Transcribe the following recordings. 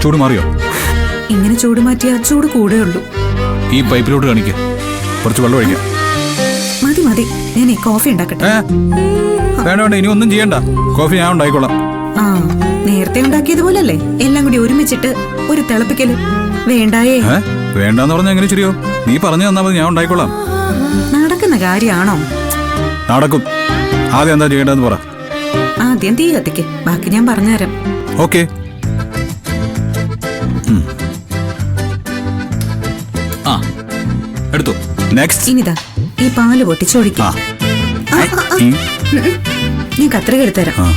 ചൂട് മാറിയോ? ഇങ്ങനെ ചൂട് മാറ്റിയാ ചൂട് കൂടെ ഉള്ളൂ. ഈ പൈപ്പിലോട്ട് കാണിക്ക. കുറച്ച് വെള്ളം ഒഴിക്കാം. മതി മതി, ഞാൻ കോഫി ഉണ്ടാക്കട്ടെ. വേണ്ട വേണ്ട, ഇനി ഒന്നും ചെയ്യണ്ട. കോഫി ഞാൻ ഉണ്ടായിക്കോളാം. ആ, നേരത്തെ ഉണ്ടാക്കിയതുപോലല്ലേ എല്ലാം കൂടി ഒരുമിച്ചിട്ട് ഒരു തിളപ്പിക്കല്. വേണ്ടായേ. വേണ്ടെന്ന് പറഞ്ഞാൽ എങ്ങനെ ശരിയോ? നീ പറഞ്ഞു തന്നാ മതി, ഞാൻ ഉണ്ടായിക്കോളാം. നടക്കുന്ന കാര്യമാണോ? നടക്കും. ആദ്യം എന്താ ചെയ്യേണ്ടതെന്ന് പറ. ആദ്യം തീ കത്തിക്ക്, ബാക്കി ഞാൻ പറഞ്ഞുതരാം. ഓക്കെ. ആ, എടുത്തു. നെക്സ്റ്റ്. ഇനിതാ ഈ പാല് പൊട്ടിച്ചൊഴിക്കും. ഞാൻ കത്രിക എടുത്തുതരാം.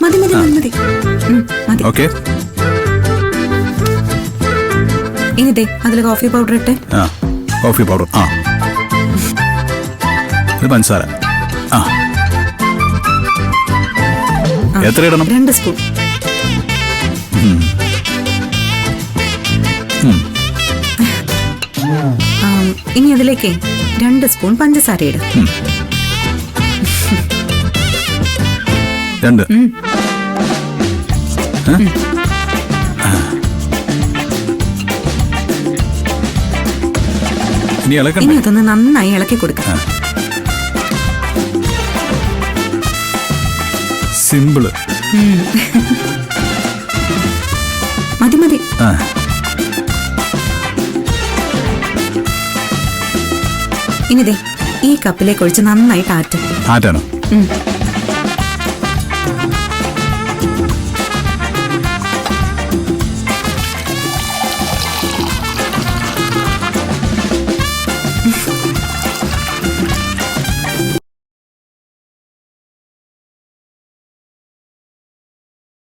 മതി മതി മതി മതി. ഓക്കെ. ഇനിതേ അതിൽ കോഫി പൗഡർ ഇട്ടെ. Coffee powder. ഇത് പഞ്ചസാര. എത്ര ഇടണം? 2 സ്പൂൺ. ഇനി അതിലേക്ക് 2 സ്പൂൺ പഞ്ചസാര ഇടും. 2. ഇനി അതൊന്ന് നന്നായി ഇളക്കി കൊടുക്കാം. സിമ്പിള്. മതി മതി. ഇനിതേ ഈ കപ്പിലേക്ക് ഒഴിച്ച് നന്നായിട്ട് ആറ്റാണോ?